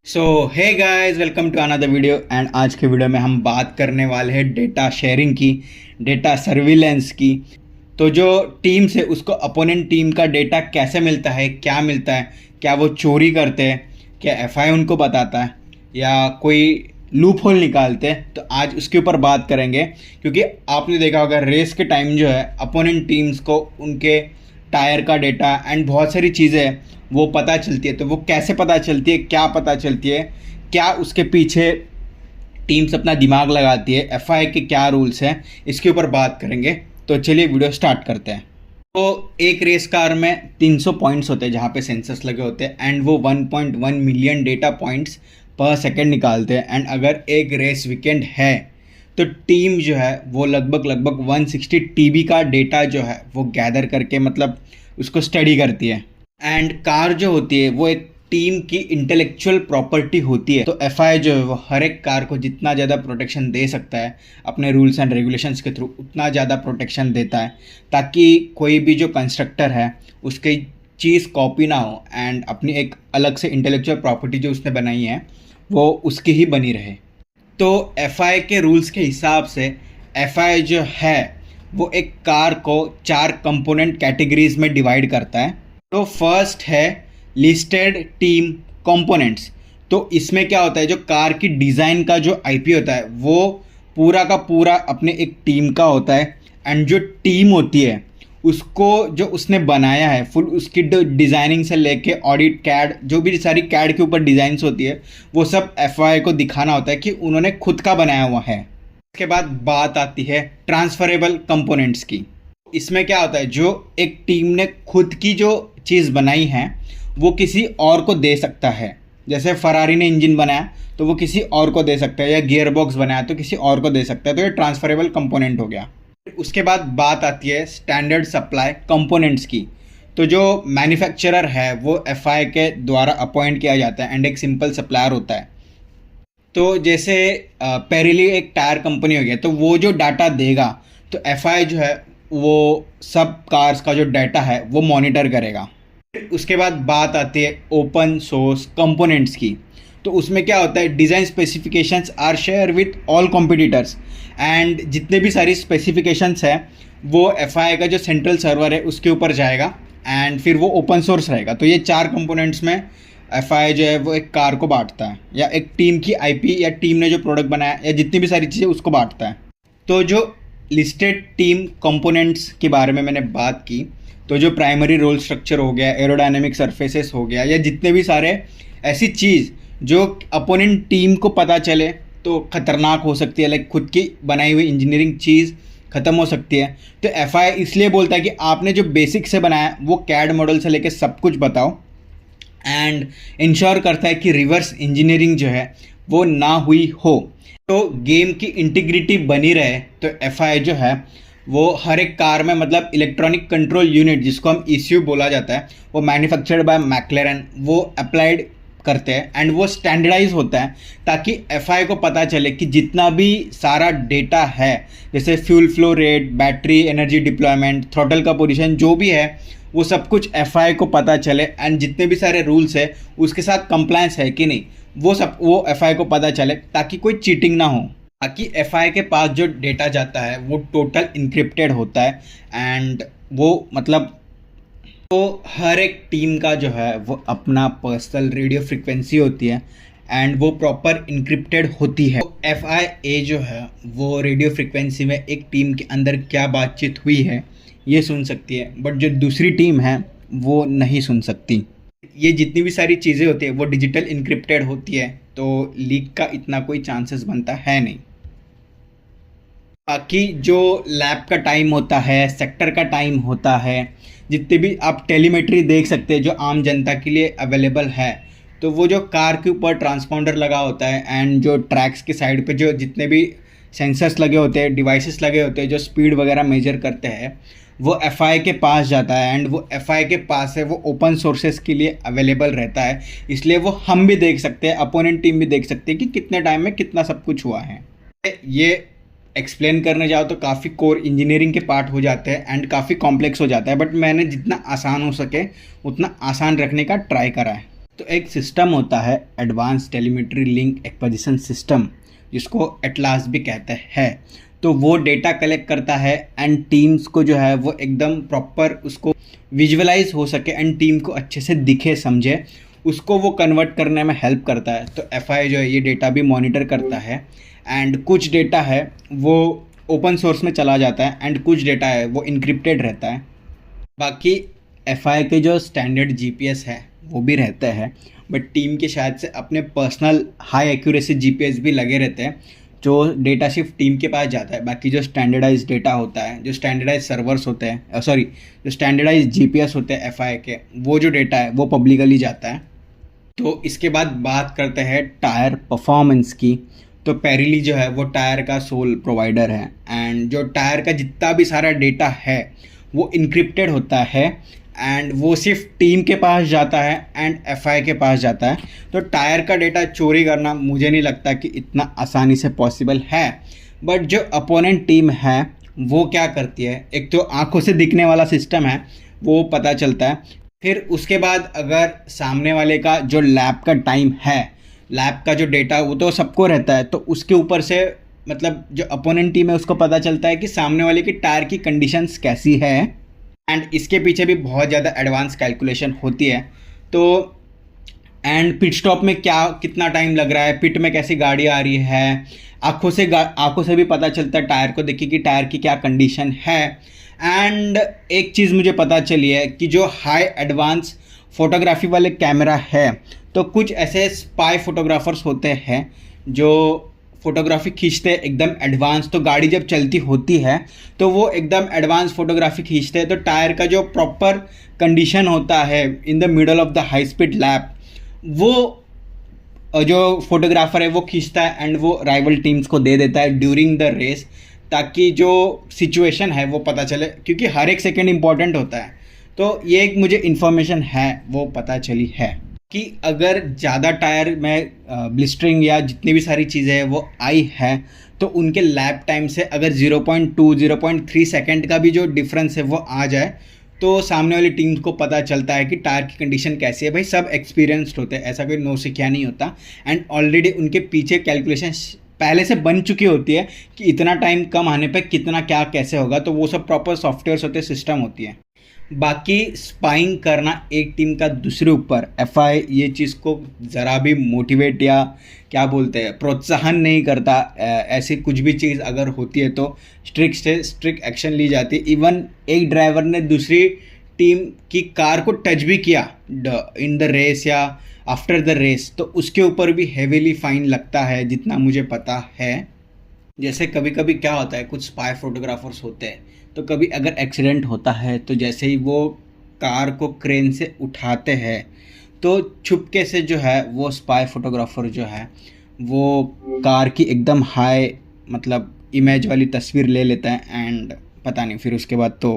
So hey guys, welcome to another video. And आज के video में हम बात करने वाले हैं डेटा शेयरिंग की, डेटा सर्विलेंस की। तो जो टीम्स है उसको अपोनेंट टीम का डेटा कैसे मिलता है, क्या मिलता है, क्या वो चोरी करते हैं, क्या एफआई उनको बताता है या कोई लूप होल निकालते हैं। तो आज उसके ऊपर बात करेंगे, क्योंकि आपने देखा होगा रेस के टाइम जो है अपोनेंट टीम्स को उनके टायर का डेटा एंड बहुत सारी चीज़ें वो पता चलती है। तो वो कैसे पता चलती है, क्या पता चलती है, क्या उसके पीछे टीम्स अपना दिमाग लगाती है, एफआई के क्या रूल्स हैं, इसके ऊपर बात करेंगे। तो चलिए वीडियो स्टार्ट करते हैं। तो एक रेस कार में 300 पॉइंट्स होते हैं जहाँ पे सेंसर्स लगे होते हैं एंड वो 1.1 मिलियन डेटा पॉइंट्स पर सेकंड निकालते हैं। एंड अगर एक रेस वीकेंड है तो टीम जो है वो लगभग 160 टीबी का डेटा जो है वो गैदर करके मतलब उसको स्टडी करती है। एंड कार जो होती है वो एक टीम की इंटेलेक्चुअल प्रॉपर्टी होती है। तो एफआई जो है वो हर एक कार को जितना ज़्यादा प्रोटेक्शन दे सकता है अपने रूल्स एंड रेगुलेशंस के थ्रू उतना ज़्यादा प्रोटेक्शन देता है, ताकि कोई भी जो कंस्ट्रक्टर है उसकी चीज़ कॉपी ना हो एंड अपनी एक अलग से इंटेलेक्चुअल प्रॉपर्टी जो उसने बनाई है वो उसकी ही बनी रहे। तो एफआई के रूल्स के हिसाब से एफआई जो है वो एक कार को 4 कंपोनेंट कैटेगरीज में डिवाइड करता है। तो फर्स्ट है लिस्टेड टीम कंपोनेंट्स। तो इसमें क्या होता है, जो कार की डिज़ाइन का जो आईपी होता है वो पूरा का पूरा अपने एक टीम का होता है। एंड जो टीम होती है उसको जो उसने बनाया है फुल उसकी डिज़ाइनिंग से लेके ऑडिट कैड जो भी सारी कैड के ऊपर डिज़ाइंस होती है वो सब एफआई को दिखाना होता है कि उन्होंने खुद का बनाया हुआ है। उसके बाद बात आती है ट्रांसफरेबल कंपोनेंट्स की। इसमें क्या होता है, जो एक टीम ने खुद की जो चीज़ बनाई है वो किसी और को दे सकता है। जैसे फरारी ने इंजन बनाया तो वो किसी और को दे सकता है, या गियर बॉक्स बनाया तो किसी और को दे सकता है। तो ये ट्रांसफरेबल कंपोनेंट हो गया। उसके बाद बात आती है स्टैंडर्ड सप्लाई कंपोनेंट्स की। तो जो मैन्युफैक्चरर है वो एफआई के द्वारा अपॉइंट किया जाता है एंड एक सिंपल सप्लायर होता है। तो जैसे पेरिली एक टायर कंपनी हो गया, तो वो जो डाटा देगा तो एफआई जो है वो सब कार्स का जो डाटा है वो मॉनिटर करेगा। उसके बाद बात आती है ओपन सोर्स कंपोनेंट्स की। तो उसमें क्या होता है, design specifications are share with all competitors. And जितने भी सारी स्पेसिफिकेशंस है वो एफआई का जो सेंट्रल सर्वर है उसके ऊपर जाएगा एंड फिर वो ओपन सोर्स रहेगा। तो ये 4 कंपोनेंट्स में एफआई जो है वो एक कार को बांटता है, या एक टीम की आईपी या टीम ने जो प्रोडक्ट बनाया या जितनी भी सारी चीज़ें उसको बांटता है। तो जो लिस्टेड टीम कंपोनेंट्स के बारे में मैंने बात की, तो जो प्राइमरी रोल स्ट्रक्चर हो गया, एरोडायनेमिक सरफेसेस हो गया, या जितने भी सारे ऐसी चीज़ जो अपोनेंट टीम को पता चले तो ख़तरनाक हो सकती है, लाइक खुद की बनाई हुई इंजीनियरिंग चीज़ ख़त्म हो सकती है। तो एफआई इसलिए बोलता है कि आपने जो बेसिक से बनाया वो कैड मॉडल से लेके सब कुछ बताओ, एंड इंश्योर करता है कि रिवर्स इंजीनियरिंग जो है वो ना हुई हो, तो गेम की इंटीग्रिटी बनी रहे। तो एफआई जो है वो हर एक कार में मतलब इलेक्ट्रॉनिक कंट्रोल यूनिट जिसको हम ईसीयू बोला जाता है वो मैन्युफैक्चर्ड बाय मैक्लेरन वो अप्लाइड करते हैं एंड वो स्टैंडर्डाइज होता है, ताकि एफआई को पता चले कि जितना भी सारा डेटा है जैसे fuel flow rate, battery energy deployment, throttle का पोजीशन जो भी है वो सब कुछ एफआई को पता चले। एंड जितने भी सारे रूल्स है उसके साथ कंप्लायंस है कि नहीं वो एफआई को पता चले, ताकि कोई चीटिंग ना हो। ताकि एफआई के पास जो डेटा जाता है वो टोटल इनक्रिप्टेड होता है एंड वो मतलब तो हर एक टीम का जो है वो अपना पर्सनल रेडियो फ्रिक्वेंसी होती है एंड वो प्रॉपर इनक्रिप्टेड होती है। तो एफआई जो है वो रेडियो फ्रिक्वेंसी में एक टीम के अंदर क्या बातचीत हुई है ये सुन सकती है, बट जो दूसरी टीम है वो नहीं सुन सकती। ये जितनी भी सारी चीज़ें होती है वो डिजिटल इनक्रिप्टेड होती है, तो लीक का इतना कोई चांसेस बनता है नहीं। बाकी जो लैब का टाइम होता है, सेक्टर का टाइम होता है, जितने भी आप टेलीमेट्री देख सकते हैं जो आम जनता के लिए अवेलेबल है, तो वो जो कार के ऊपर ट्रांसपॉन्डर लगा होता है एंड जो ट्रैक्स के साइड पे जो जितने भी सेंसर्स लगे होते हैं, डिवाइसेस लगे होते हैं जो स्पीड वगैरह मेजर करते हैं, वो एफआई के पास जाता है एंड वो एफआई के पास है वो ओपन सोर्सेस के लिए अवेलेबल रहता है। इसलिए वो हम भी देख सकते हैं, अपोनेंट टीम भी देख सकते हैं कि कितने टाइम में कितना सब कुछ हुआ है। ये एक्सप्लेन करने जाओ तो काफ़ी कोर इंजीनियरिंग के पार्ट हो जाते हैं एंड काफ़ी कॉम्प्लेक्स हो जाता है, बट मैंने जितना आसान हो सके उतना आसान रखने का ट्राई करा है। तो एक सिस्टम होता है advance telemetry link acquisition system, जिसको एटलास भी कहते हैं। तो वो डेटा कलेक्ट करता है एंड टीम्स को जो है वो एकदम प्रॉपर उसको विजुअलाइज हो सके एंड टीम को अच्छे से दिखे समझे, उसको वो कन्वर्ट करने में हेल्प करता है। तो एफआई जो है ये डेटा भी मॉनिटर करता है एंड कुछ डेटा है वो ओपन सोर्स में चला जाता है एंड कुछ डेटा है वो इनक्रिप्टेड रहता है। बाकी एफआई के जो स्टैंडर्ड जीपीएस है वो भी रहते हैं, बट टीम के शायद से अपने पर्सनल हाई एक्यूरेसी जीपीएस भी लगे रहते हैं, जो डेटा सिर्फ टीम के पास जाता है। बाकी जो स्टैंडर्डाइज डेटा होता है, जो स्टैंडर्डाइज सर्वर्स होते हैं, जो स्टैंडर्डाइज जीपीएस होते हैं एफआई के, वो जो डेटा है वो पब्लिकली जाता है। तो इसके बाद बात करते हैं टायर परफॉर्मेंस की। तो पेरिली जो है वो टायर का सोल प्रोवाइडर है एंड जो टायर का जितना भी सारा डेटा है वो इनक्रिप्टेड होता है एंड वो सिर्फ टीम के पास जाता है एंड एफआई के पास जाता है। तो टायर का डेटा चोरी करना मुझे नहीं लगता कि इतना आसानी से पॉसिबल है, बट जो अपोनेंट टीम है वो क्या करती है, एक तो आंखों से दिखने वाला सिस्टम है वो पता चलता है। फिर उसके बाद अगर सामने वाले का जो लैब का टाइम है, लैब का जो डेटा वो तो सबको रहता है, तो उसके ऊपर से मतलब जो अपोनेंट टीम है उसको पता चलता है कि सामने वाले की टायर की कंडीशंस कैसी है एंड इसके पीछे भी बहुत ज़्यादा एडवांस कैलकुलेशन होती है। तो एंड पिट स्टॉप में क्या कितना टाइम लग रहा है, पिट में कैसी गाड़ी आ रही है, आंखों से भी पता चलता है टायर को देखिए कि टायर की क्या कंडीशन है। एंड एक चीज़ मुझे पता चली है कि जो हाई एडवांस फोटोग्राफी वाले कैमरा है, तो कुछ ऐसे स्पाई फोटोग्राफर्स होते हैं जो फोटोग्राफी खींचते हैं एकदम एडवांस। तो गाड़ी जब चलती होती है तो वो एकदम एडवांस फोटोग्राफी खींचते हैं। तो टायर का जो प्रॉपर कंडीशन होता है in the middle of the high speed lap, वो जो फोटोग्राफर है वो खींचता है एंड वो राइवल टीम्स को दे देता है ड्यूरिंग द रेस, ताकि जो सिचुएशन है वो पता चले, क्योंकि हर एक सेकेंड इंपॉर्टेंट होता है। तो ये एक मुझे इन्फॉर्मेशन है वो पता चली है कि अगर ज़्यादा टायर में ब्लिस्टरिंग या जितनी भी सारी चीज़ें हैं वो आई है, तो उनके लैप टाइम से अगर 0.2 0.3 सेकेंड का भी जो डिफरेंस है वो आ जाए, तो सामने वाली टीम को पता चलता है कि टायर की कंडीशन कैसी है। भाई सब एक्सपीरियंस्ड होते हैं, ऐसा कोई नौसिखिया नहीं होता एंड ऑलरेडी उनके पीछे कैलकुलेशन पहले से बन चुकी होती है कि इतना टाइम कम आने पे कितना क्या कैसे होगा। तो वो सब प्रॉपर सॉफ्टवेयर्स होते हैं, सिस्टम होती है। बाकी स्पाइंग करना एक टीम का दूसरे ऊपर, एफआई ये चीज़ को ज़रा भी मोटिवेट या क्या बोलते हैं प्रोत्साहन नहीं करता। ऐसी कुछ भी चीज़ अगर होती है तो स्ट्रिक्ट से स्ट्रिक्ट एक्शन ली जाती है। इवन एक ड्राइवर ने दूसरी टीम की कार को टच भी किया इन द रेस या आफ्टर द रेस, तो उसके ऊपर भी हेवीली फाइन लगता है जितना मुझे पता है। जैसे कभी कभी क्या होता है, कुछ स्पाई फोटोग्राफर्स होते हैं, तो कभी अगर एक्सीडेंट होता है तो जैसे ही वो कार को क्रेन से उठाते हैं तो छुपके से जो है वो स्पाई फोटोग्राफर जो है वो कार की एकदम हाई मतलब इमेज वाली तस्वीर ले लेता है एंड पता नहीं फिर उसके बाद तो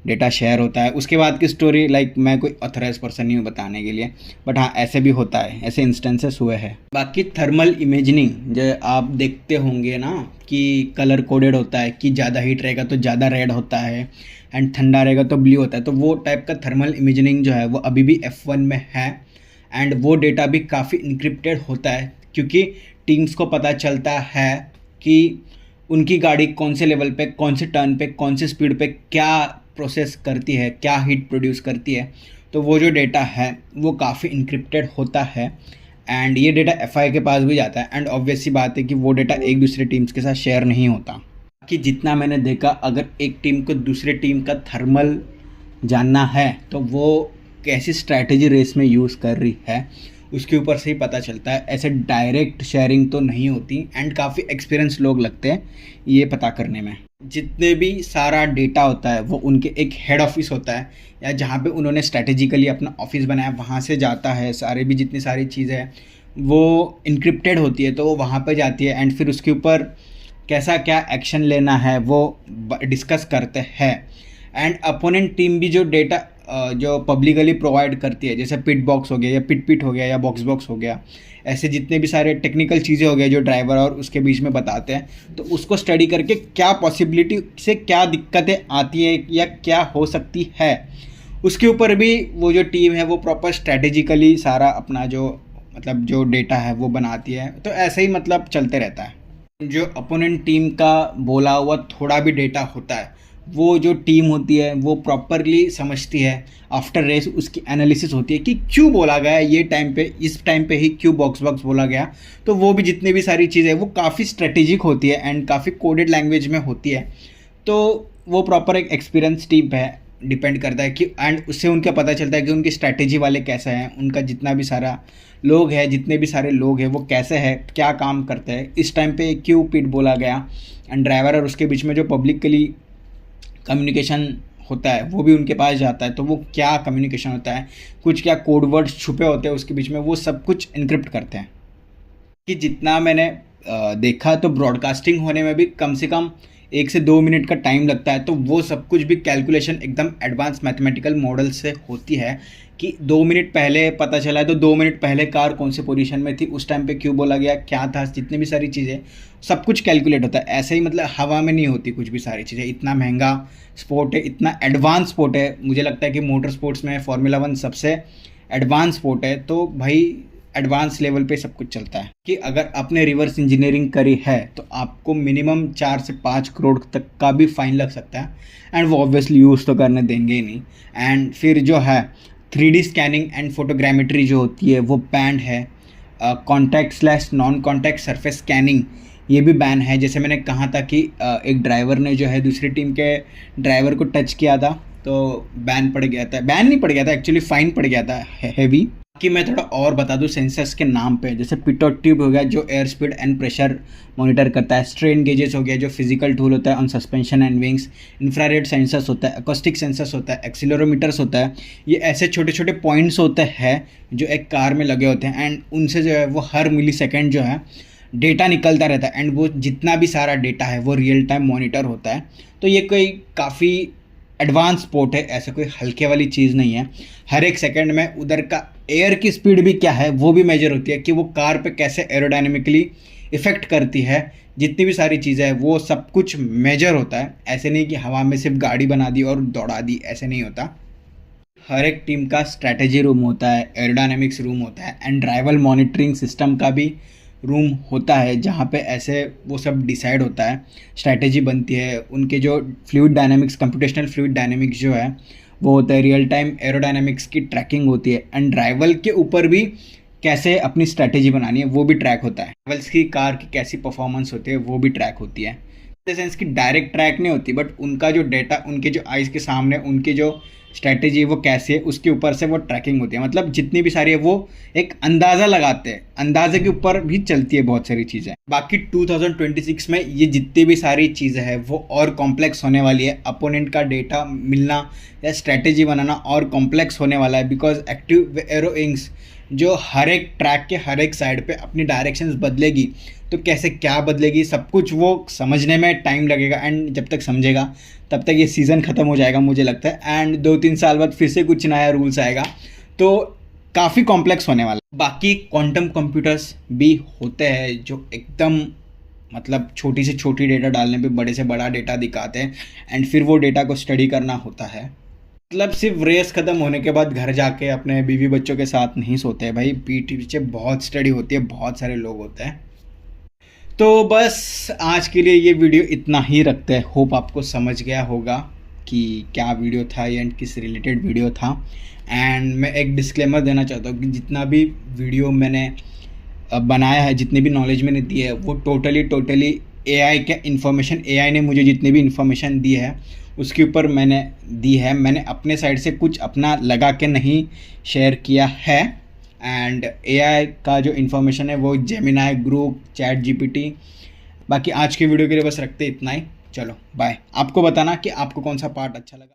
डेटा शेयर होता है। उसके बाद की स्टोरी लाइक मैं कोई ऑथराइज पर्सन नहीं हूँ बताने के लिए, बट हाँ ऐसे भी होता है, ऐसे इंस्टेंसेस हुए हैं। बाकी थर्मल इमेजिंग जो आप देखते होंगे ना कि कलर कोडेड होता है कि ज़्यादा हीट रहेगा तो ज़्यादा रेड होता है एंड ठंडा रहेगा तो ब्लू होता है, तो वो टाइप का थर्मल इमेजिंग जो है वो अभी भी F1 में है एंड वो डेटा भी काफ़ी इनक्रिप्टेड होता है, क्योंकि टीम्स को पता चलता है कि उनकी गाड़ी कौन से लेवल पे, कौन से टर्न पे, कौन से स्पीड पे क्या प्रोसेस करती है, क्या हीट प्रोड्यूस करती है। तो वो जो डेटा है वो काफ़ी इनक्रिप्टेड होता है एंड ये डेटा एफआई के पास भी जाता है एंड ऑब्वियस सी बात है कि वो डेटा एक दूसरे टीम्स के साथ शेयर नहीं होता। कि जितना मैंने देखा, अगर एक टीम को दूसरे टीम का थर्मल जानना है तो वो कैसी स्ट्रैटेजी रेस में यूज़ कर रही है उसके ऊपर से ही पता चलता है। ऐसे डायरेक्ट शेयरिंग तो नहीं होती एंड काफ़ी एक्सपीरियंस लोग लगते हैं ये पता करने में। जितने भी सारा डेटा होता है वो उनके एक हेड ऑफिस होता है या जहाँ पे उन्होंने स्ट्रैटेजिकली अपना ऑफिस बनाया वहाँ से जाता है। सारे भी जितनी सारी चीज़ें हैं वो इनक्रिप्टेड होती है तो वो वहाँ पे जाती है एंड फिर उसके ऊपर कैसा क्या एक्शन लेना है वो डिस्कस करते हैं। एंड अपोनेंट टीम भी जो डेटा जो पब्लिकली प्रोवाइड करती है, जैसे पिट बॉक्स हो गया या पिट हो गया या बॉक्स हो गया, ऐसे जितने भी सारे टेक्निकल चीज़ें हो गए जो ड्राइवर और उसके बीच में बताते हैं, तो उसको स्टडी करके क्या पॉसिबिलिटी से क्या दिक्कतें आती है या क्या हो सकती है उसके ऊपर भी वो जो टीम है वो प्रॉपर स्ट्रेटेजिकली सारा अपना जो मतलब जो डेटा है वो बनाती है। तो ऐसे ही मतलब चलते रहता है। जो अपोनेंट टीम का बोला हुआ थोड़ा भी डेटा होता है वो जो टीम होती है वो प्रॉपरली समझती है। आफ्टर रेस उसकी एनालिसिस होती है कि क्यों बोला गया ये टाइम पे, इस टाइम पे ही क्यों बॉक्स बोला गया। तो वो भी जितने भी सारी चीज़ें वो काफ़ी स्ट्रेटेजिक होती है एंड काफ़ी कोडेड लैंग्वेज में होती है। तो वो प्रॉपर एक एक्सपीरियंस टीम है, डिपेंड करता है कि एंड उससे उनका पता चलता है कि उनकी स्ट्रैटेजी वाले कैसे हैं, उनका जितना भी सारा लोग है, जितने भी सारे लोग हैं वो कैसे हैं, क्या काम करते हैं, इस टाइम पे क्यों पिट बोला गया। एंड ड्राइवर और उसके बीच में जो पब्लिकली कम्युनिकेशन होता है वो भी उनके पास जाता है। तो वो क्या कम्युनिकेशन होता है, कुछ क्या कोड वर्ड्स छुपे होते हैं उसके बीच में, वो सब कुछ इनक्रिप्ट करते हैं। कि जितना मैंने देखा तो ब्रॉडकास्टिंग होने में भी कम से कम 1 से 2 मिनट का टाइम लगता है। तो वो सब कुछ भी कैलकुलेशन एकदम एडवांस मैथमेटिकल मॉडल से होती है कि 2 मिनट पहले पता चला है तो 2 मिनट पहले कार कौन से पोजीशन में थी, उस टाइम पे क्यों बोला गया, क्या था, जितनी भी सारी चीज़ें सब कुछ कैलकुलेट होता है। ऐसे ही मतलब हवा में नहीं होती कुछ भी सारी चीज़ें। इतना महंगा स्पोर्ट है, इतना एडवांस स्पोर्ट है। मुझे लगता है कि मोटर स्पोर्ट्स में फार्मूला 1 सबसे एडवांस स्पोर्ट है। तो भाई एडवांस लेवल पे सब कुछ चलता है कि अगर आपने रिवर्स इंजीनियरिंग करी है तो आपको मिनिमम 4 से 5 करोड़ तक का भी फाइन लग सकता है। एंड वो ऑब्वियसली यूज़ तो करने देंगे ही नहीं। एंड फिर जो है 3D स्कैनिंग एंड फोटोग्रामेट्री जो होती है वो बैंड है। कॉन्टैक्ट/नॉन कॉन्टैक्ट सरफेस स्कैनिंग ये भी बैन है। जैसे मैंने कहा था कि एक ड्राइवर ने जो है दूसरी टीम के ड्राइवर को टच किया था तो बैन पड़ गया था, बैन नहीं पड़ गया था एक्चुअली, फाइन पड़ गया था हैवी। कि मैं थोड़ा और बता दूं सेंसर्स के नाम पे, जैसे पिटोट ट्यूब हो गया जो air speed and pressure monitor करता है, स्ट्रेन गेजेस हो गया जो फिजिकल टूल होता है on suspension and wings, infrared sensors होता है, अकोस्टिक सेंसर्स होता है, एक्सीलरोमीटर्स होता है। ये ऐसे छोटे छोटे पॉइंट्स होते हैं जो एक कार में लगे होते हैं एंड उनसे जो है वो हर मिली सेकेंड जो है डेटा निकलता रहता है एंड वो जितना भी सारा डेटा है वो रियल टाइम मॉनिटर होता है। तो ये कोई काफ़ी एडवांस स्पोर्ट है, ऐसे कोई हल्के वाली चीज़ नहीं है। हर एक सेकंड में उधर का एयर की स्पीड भी क्या है वो भी मेजर होती है कि वो कार पे कैसे एरोडायनेमिकली इफ़ेक्ट करती है। जितनी भी सारी चीज़ें हैं वो सब कुछ मेजर होता है। ऐसे नहीं कि हवा में सिर्फ गाड़ी बना दी और दौड़ा दी, ऐसे नहीं होता। हर एक टीम का स्ट्रैटेजी रूम होता है, एरोडायनेमिक्स रूम होता है एंड ड्राइवर मॉनिटरिंग सिस्टम का भी रूम होता है जहाँ पे ऐसे वो सब डिसाइड होता है, स्ट्रैटेजी बनती है। उनके जो fluid dynamics, computational fluid dynamics जो है वो होता है, रियल टाइम एरोडायनेमिक्स की ट्रैकिंग होती है एंड ड्राइवर के ऊपर भी कैसे अपनी स्ट्रैटेजी बनानी है वो भी ट्रैक होता है। ड्राइवर्स की कार की कैसी परफॉर्मेंस होती है वो भी ट्रैक होती है। इन द सेंस की डायरेक्ट ट्रैक नहीं होती बट उनका जो डेटा उनके जो आइज़ के सामने उनकी जो स्ट्रैटेजी वो कैसे है उसके ऊपर से वो ट्रैकिंग होती है। मतलब जितनी भी सारी है वो एक अंदाज़ा लगाते हैं, अंदाजे के ऊपर भी चलती है बहुत सारी चीज़ें। बाकी 2026 में ये जितनी भी सारी चीज़ें हैं वो और कॉम्प्लेक्स होने वाली है। अपोनेंट का डेटा मिलना या स्ट्रैटेजी बनाना और कॉम्प्लेक्स होने वाला है बिकॉज एक्टिव एरो इंक्स जो हर एक ट्रैक के हर एक साइड पे अपनी डायरेक्शंस बदलेगी। तो कैसे क्या बदलेगी सब कुछ वो समझने में टाइम लगेगा एंड जब तक समझेगा तब तक ये सीज़न ख़त्म हो जाएगा मुझे लगता है। एंड 2-3 साल बाद फिर से कुछ नया रूल्स आएगा तो काफ़ी कॉम्प्लेक्स होने वाला है। बाकी क्वांटम कंप्यूटर्स भी होते हैं जो एकदम मतलब छोटी से छोटी डेटा डालने पे बड़े से बड़ा डेटा दिखाते हैं एंड फिर वो डेटा को स्टडी करना होता है। मतलब सिर्फ रेस ख़त्म होने के बाद घर जाके अपने बीवी बच्चों के साथ नहीं सोते हैं भाई, पीठ पीछे बहुत स्टडी होती है, बहुत सारे लोग होते हैं। तो बस आज के लिए ये वीडियो इतना ही रखते हैं। होप आपको समझ गया होगा कि क्या वीडियो था एंड किस रिलेटेड वीडियो था। एंड मैं एक डिस्क्लेमर देना चाहता हूँ कि जितना भी वीडियो मैंने बनाया है, जितनी भी नॉलेज मैंने दी है वो टोटली एआई के इन्फॉर्मेशन, एआई ने मुझे जितनी भी इन्फॉर्मेशन दी है उसके ऊपर मैंने दी है। मैंने अपने साइड से कुछ अपना लगा के नहीं शेयर किया है। एंड एआई का जो इन्फॉर्मेशन है वो जेमिनाई, ग्रूक, चैट जीपीटी। बाकी आज के वीडियो के लिए बस रखते इतना ही। चलो बाय। आपको बताना कि आपको कौन सा पार्ट अच्छा लगा।